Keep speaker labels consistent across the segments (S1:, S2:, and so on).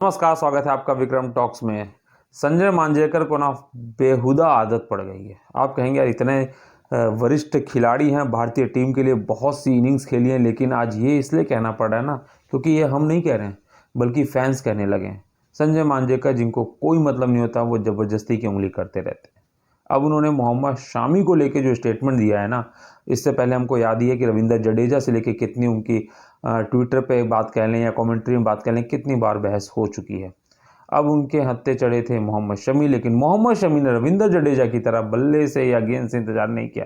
S1: नमस्कार, स्वागत है आपका विक्रम टॉक्स में। संजय मांजरेकर को ना बेहुदा आदत पड़ गई है। आप कहेंगे यार इतने वरिष्ठ खिलाड़ी हैं, भारतीय टीम के लिए बहुत सी इनिंग्स खेली हैं, लेकिन आज ये इसलिए कहना पड़ रहा है ना क्योंकि ये हम नहीं कह रहे हैं बल्कि फैंस कहने लगे हैं। संजय मांजरेकर जिनको कोई मतलब नहीं होता वो ज़बरदस्ती की उंगली करते रहते हैं। अब उन्होंने मोहम्मद शामी को लेके जो स्टेटमेंट दिया है ना, इससे पहले हमको याद ही है कि रविंद्र जडेजा से लेके कितनी उनकी ट्विटर पे बात कह लें या कमेंट्री में बात कह लें, कितनी बार बहस हो चुकी है। अब उनके हत्थे चढ़े थे मोहम्मद शमी, लेकिन मोहम्मद शमी ने रविंद्र जडेजा की तरह बल्ले से या गेंद से इंतजार नहीं किया,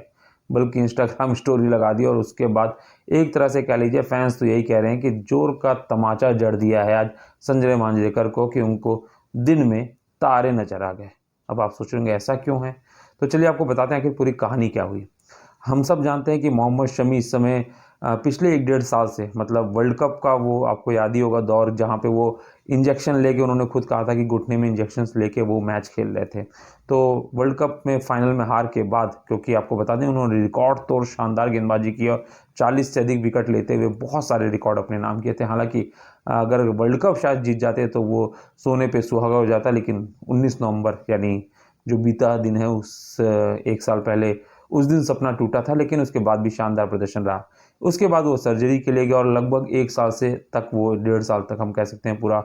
S1: बल्कि इंस्टाग्राम स्टोरी लगा दी। और उसके बाद एक तरह से कह लीजिए फैंस तो यही कह रहे हैं कि जोर का तमाचा जड़ दिया है आज संजय मांजरेकर को कि उनको दिन में तारे नजर आ गए। अब आप सोचेंगे ऐसा क्यों है, तो चलिए आपको बताते हैं कि पूरी कहानी क्या हुई। हम सब जानते हैं कि मोहम्मद शमी इस समय पिछले 1-1.5 साल से, मतलब वर्ल्ड कप का वो आपको याद ही होगा दौर, जहाँ पे वो इंजेक्शन लेके, उन्होंने खुद कहा था कि घुटने में इंजेक्शंस लेके वो मैच खेल रहे थे। तो वर्ल्ड कप में फाइनल में हार के बाद, क्योंकि आपको बता दें उन्होंने रिकॉर्ड तोड़ शानदार गेंदबाजी की और 40 से अधिक विकेट लेते हुए बहुत सारे रिकॉर्ड अपने नाम किए थे। हालांकि अगर वर्ल्ड कप शायद जीत जाते तो वो सोने पे सुहागा हो जाता, लेकिन 19 नवंबर यानी जो बीता दिन है उस 1 साल पहले, उस दिन सपना टूटा था। लेकिन उसके बाद भी शानदार प्रदर्शन रहा। उसके बाद वो सर्जरी के लिए गया और लगभग 1 साल से तक, वो 1.5 साल तक हम कह सकते हैं, पूरा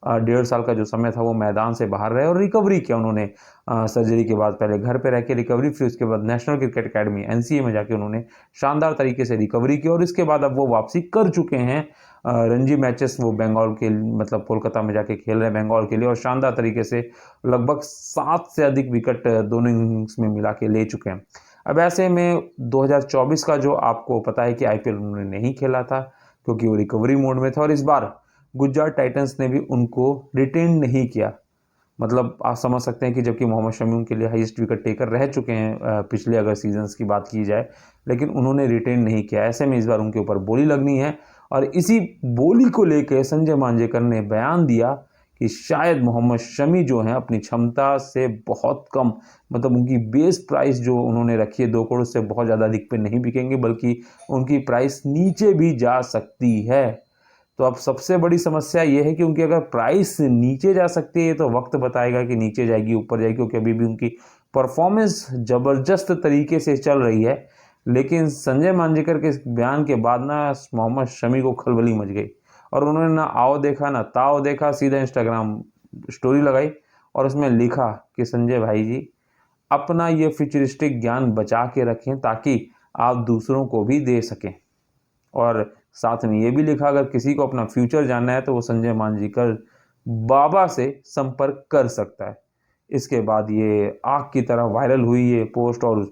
S1: 1.5 साल का जो समय था वो मैदान से बाहर रहे और रिकवरी किया उन्होंने। सर्जरी के बाद पहले घर पे रह के रिकवरी, फिर उसके बाद नेशनल क्रिकेट अकेडमी एनसीए में जाके उन्होंने शानदार तरीके से रिकवरी की और इसके बाद अब वो वापसी कर चुके हैं। रणजी मैचेस वो बंगाल के, मतलब कोलकाता में जाके खेल रहे हैं बंगाल के लिए, और शानदार तरीके से लगभग 7 से अधिक विकेट दोनों इनिंग्स में मिला के ले चुके हैं। अब ऐसे में 2024 का जो आपको पता है कि आईपीएल उन्होंने नहीं खेला था क्योंकि वो रिकवरी मोड में था, और इस बार गुजरात टाइटंस ने भी उनको रिटेन नहीं किया। मतलब आप समझ सकते हैं कि जबकि मोहम्मद शमी उनके लिए हाईएस्ट विकेट टेकर रह चुके हैं पिछले अगर सीजन्स की बात की जाए, लेकिन उन्होंने रिटेन नहीं किया। ऐसे में इस बार उनके ऊपर बोली लगनी है और इसी बोली को लेकर संजय मांजरेकर ने बयान दिया कि शायद मोहम्मद शमी जो हैं अपनी क्षमता से बहुत कम, मतलब उनकी बेस प्राइस जो उन्होंने रखी है 2 करोड़ से बहुत ज़्यादा अधिक पे नहीं बिकेंगे, बल्कि उनकी प्राइस नीचे भी जा सकती है। तो अब सबसे बड़ी समस्या ये है कि उनकी अगर प्राइस नीचे जा सकती है तो वक्त बताएगा कि नीचे जाएगी ऊपर जाएगी, क्योंकि अभी भी उनकी परफॉर्मेंस ज़बरदस्त तरीके से चल रही है। लेकिन संजय मांजरेकर के बयान के बाद ना मोहम्मद शमी को खलबली मच गई और उन्होंने ना आओ देखा ना ताओ देखा, सीधा इंस्टाग्राम स्टोरी लगाई और उसमें लिखा कि संजय भाई जी, अपना ये फ्यूचरिस्टिक ज्ञान बचा के रखें ताकि आप दूसरों को भी दे सकें। और साथ में ये भी लिखा, अगर किसी को अपना फ्यूचर जानना है तो वो संजय मांजरेकर बाबा से संपर्क कर सकता है। इसके बाद ये आग की तरह वायरल हुई ये पोस्ट, और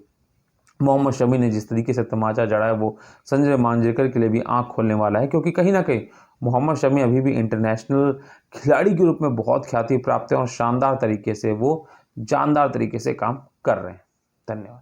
S1: मोहम्मद शमी ने जिस तरीके से तमाचा जड़ा है वो संजय मांजरेकर के लिए भी आंख खोलने वाला है, क्योंकि कहीं ना कहीं मोहम्मद शमी अभी भी इंटरनेशनल खिलाड़ी के रूप में बहुत ख्याति प्राप्त है और शानदार तरीके से वो जानदार तरीके से काम कर रहे हैं। धन्यवाद।